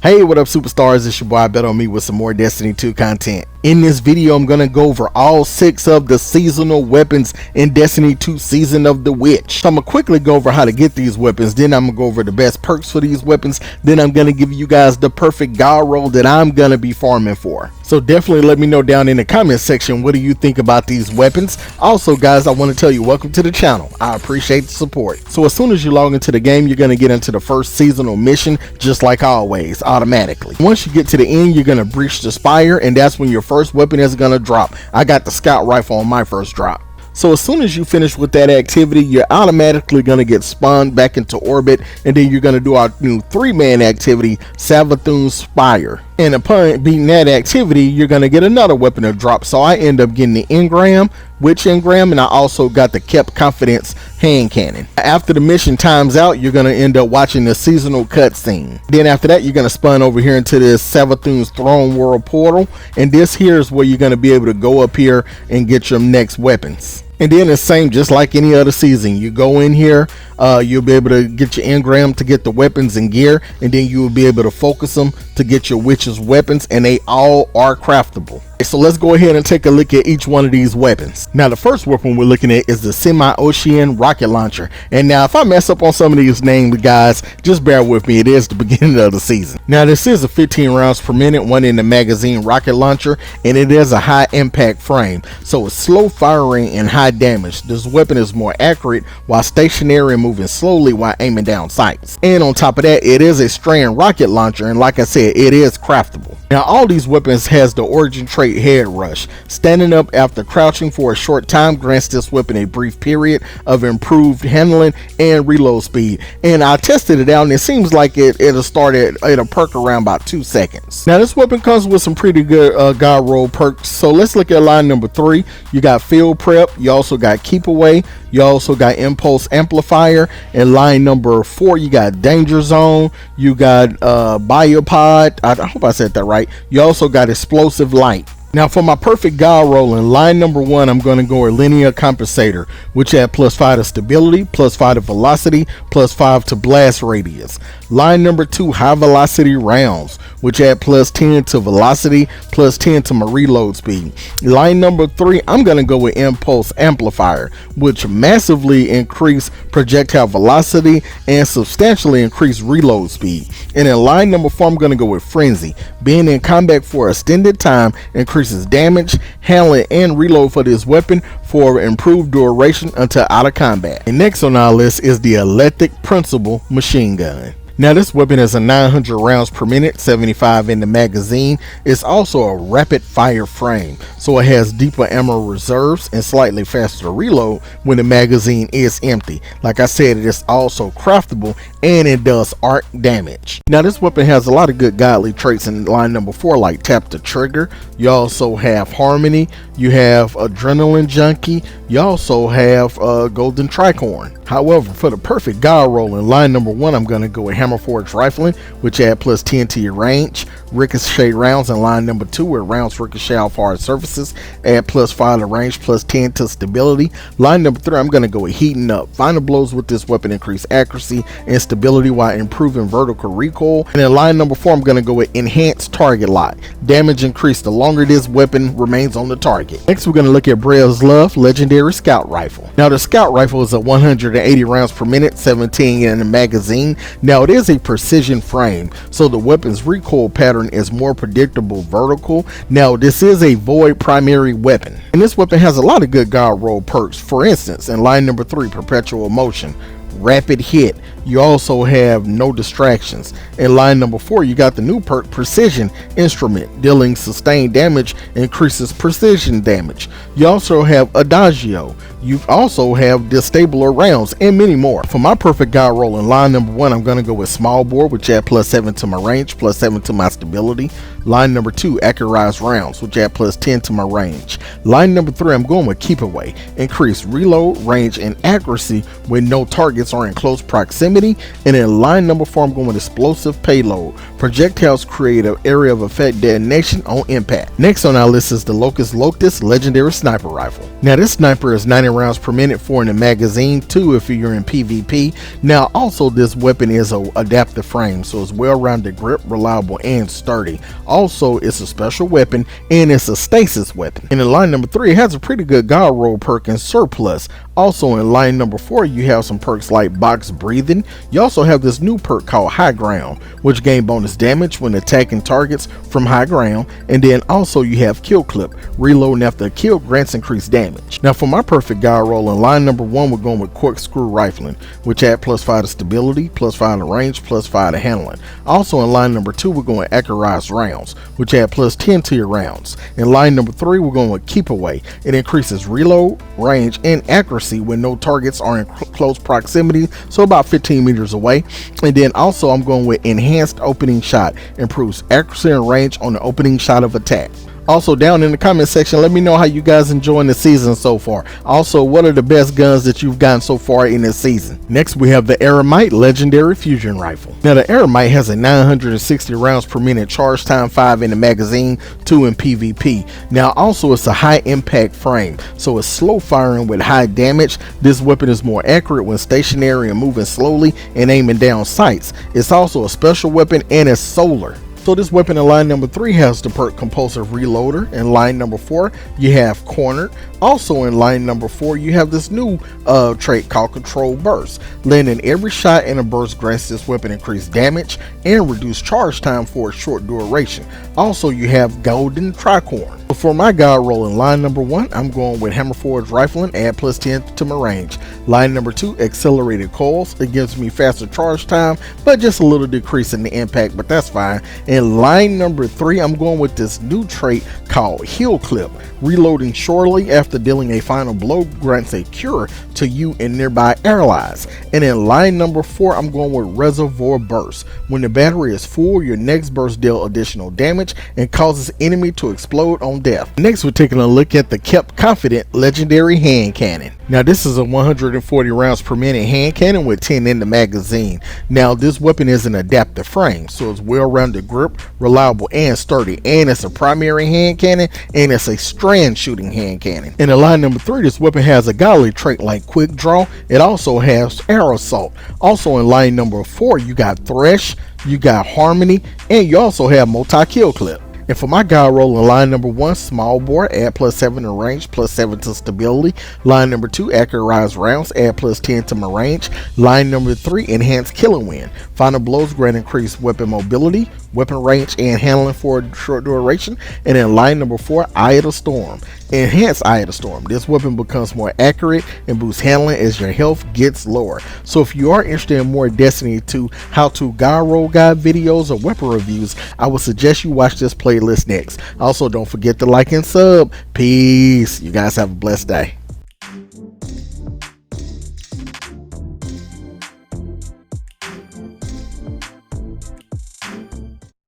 Hey, what up superstars, it's your boy Ibetonme with some more Destiny 2 content. In this video, I'm going to go over all 6 of the seasonal weapons in Destiny 2 Season of the Witch. So I'm going to quickly go over how to get these weapons, then I'm going to go over the best perks for these weapons, then I'm going to give you guys the perfect god roll that I'm going to be farming for. So definitely let me know down in the comment section, what do you think about these weapons? Also guys, I want to tell you, welcome to the channel. I appreciate the support. So as soon as you log into the game, you're going to get into the first seasonal mission, just like always, automatically. Once you get to the end, you're going to breach the spire, and that's when your first weapon is going to drop. I got the scout rifle on my first drop. So as soon as you finish with that activity, you're automatically going to get spawned back into orbit, and then you're going to do our new 3-man activity, Savathun's Spire. And upon beating that activity, you're going to get another weapon to drop. So I end up getting the engram, witch engram, and I also got the kept confidence hand cannon. After the mission times out, you're going to end up watching the seasonal cutscene. Then after that, you're going to spawn over here into this Savathun's Throne World portal, and this here is where you're going to be able to go up here and get your next weapons. And then it's same just like any other season. You go in here, you'll be able to get your engram to get the weapons and gear, and then you will be able to focus them to get your witch's weapons, and they all are craftable. So let's go ahead and take a look at each one of these weapons. Now the first weapon we're looking at is the Semiotician rocket launcher. And now if I mess up on some of these names, guys, just bear with me. It is the beginning of the season. Now this is a 15 rounds per minute, one in the magazine rocket launcher, and it is a high impact frame. So it's slow firing and high damage. This weapon is more accurate while stationary and moving slowly while aiming down sights. And on top of that, it is a strand rocket launcher, and like I said, it is craftable. Now all these weapons has the origin trait Head Rush. Standing up after crouching for a short time grants this weapon a brief period of improved handling and reload speed. And I tested it out, and it seems like it'll perk around about 2 seconds. Now this weapon comes with some pretty good god roll perks. So let's look at line number 3. You got Field Prep, you also got Keep Away, you also got Impulse Amplifier, and line number 4 you got Danger Zone, you got Biopod, I hope I said that right. You also got Explosive Light. Now for my perfect god roll in line number 1, I'm going to go with Linear Compensator, which add +5 to stability, +5 to velocity, +5 to blast radius. Line number 2, high velocity rounds, which add +10 to velocity, +10 to my reload speed. Line number 3, I'm going to go with Impulse Amplifier, which massively increase projectile velocity and substantially increase reload speed. And in line number 4, I'm going to go with Frenzy. Being in combat for extended time increases damage, handling, and reload for this weapon for improved duration until out of combat. And next on our list is the Eleatic Principle machine gun. Now this weapon is a 900 rounds per minute, 75 in the magazine. It's also a rapid fire frame, so it has deeper ammo reserves and slightly faster reload when the magazine is empty. Like I said, it is also craftable, and it does arc damage. Now this weapon has a lot of good godly traits in line number 4, like Tap the Trigger. You also have Harmony, you have Adrenaline Junkie, you also have Golden Tricorn. However, for the perfect god roll in line number 1, I'm going to go with Hammerforge Rifling, which add +10 to your range. Ricochet rounds in line number 2, where rounds ricochet off hard surfaces, add +5 to range, +10 to stability. Line number 3, I'm going to go with Heating Up. Final blows with this weapon increase accuracy and stability while improving vertical recoil. And in line number 4, I'm going to go with Enhanced Target Lock. Damage increase the longer this weapon remains on the target. Next, we're going to look at Brya's Love Legendary Scout Rifle. Now the Scout Rifle is a 180 rounds per minute, 17 in the magazine. Now it is a precision frame, so the weapon's recoil pattern is more predictable vertical. Now this is a void primary weapon, and this weapon has a lot of good god roll perks. For instance, in line number 3, Perpetual Motion, Rapid Hit. You also have No Distractions. In line number 4, you got the new perk Precision Instrument. Dealing sustained damage increases precision damage. You also have Adagio. You also have Disabler rounds and many more. For my perfect god roll in line number 1, I'm going to go with Small Bore, which add +7 to my range, +7 to my stability. Line number 2, Accurized rounds, which add +10 to my range. Line number 3, I'm going with Keep Away. Increase reload, range, and accuracy when no targets are in close proximity. And in line number 4, I'm going with Explosive Payload. Projectiles create an area of effect detonation on impact. Next on our list is the Locutus Legendary Sniper sniper rifle. Now this sniper is 90 rounds per minute, 4 in the magazine, 2 if you're in PvP. Now also this weapon is a adaptive frame, so it's well-rounded grip, reliable and sturdy. Also it's a special weapon and it's a stasis weapon. And in line number 3, it has a pretty good god roll perk and surplus. Also in line number 4, you have some perks like box breathing. You also have this new perk called high ground, which gain bonus damage when attacking targets from high ground. And then also you have kill clip, reloading after a kill grants increased damage. Now for my perfect god roll in line number 1, we're going with corkscrew rifling, which add +5 to stability, +5 to range, +5 to handling. Also in line number 2, we're going with accurized rounds, which add +10 to your rounds. In line number 3, we're going with keep away. It increases reload, range and accuracy when no targets are in close proximity, so about 15 meters away. And then also I'm going with enhanced opening shot, improves accuracy and range on the opening shot of attack. Also down in the comment section, let me know how you guys enjoying the season so far. Also, what are the best guns that you've gotten so far in this season? Next we have the Eremite legendary fusion rifle. Now the Eremite has a 960 rounds per minute charge time, 5 in the magazine, 2 in PvP. Now also it's a high impact frame, so it's slow firing with high damage. This weapon is more accurate when stationary and moving slowly and aiming down sights. It's also a special weapon and it's solar. So this weapon in line number 3 has the perk compulsive reloader. In line number 4 you have cornered. Also in line number 4 you have this new trait called control burst. Landing every shot in a burst grants this weapon increased damage and reduced charge time for a short duration. Also you have golden tricorn. For my god roll in line number 1, I'm going with hammer forged rifling, add +10 to my range. Line number 2, accelerated coils. It gives me faster charge time, but just a little decrease in the impact, but that's fine. In line number 3, I'm going with this new trait called heal clip. Reloading shortly after dealing a final blow grants a cure to you and nearby allies. And in line number 4, I'm going with reservoir burst. When the battery is full, your next burst deals additional damage and causes enemy to explode on death. Next we're taking a look at the kept confident legendary hand cannon. Now this is a 140 rounds per minute hand cannon with 10 in the magazine. Now this weapon is an adaptive frame, so it's well-rounded grip, reliable and sturdy, and it's a primary hand cannon and it's a strand shooting hand cannon. In the line number 3, this weapon has a godly trait like quick draw. It also has arrow assault. Also in line number 4 you got thresh, you got harmony, and you also have multi-kill clip. And for my god roll in line number 1, small bore, add +7 to range, +7 to stability. Line number 2, accurized rounds, add +10 to my range. Line number 3, enhanced killing wind. Final blows grant increased weapon mobility, weapon range, and handling for a short duration. And in line number 4, Eye of the Storm. Enhanced Eye of the Storm. This weapon becomes more accurate and boosts handling as your health gets lower. So if you are interested in more Destiny 2 how-to god roll guide videos or weapon reviews, I would suggest you watch this playlist next. Also, don't forget to like and sub. Peace. You guys have a blessed day.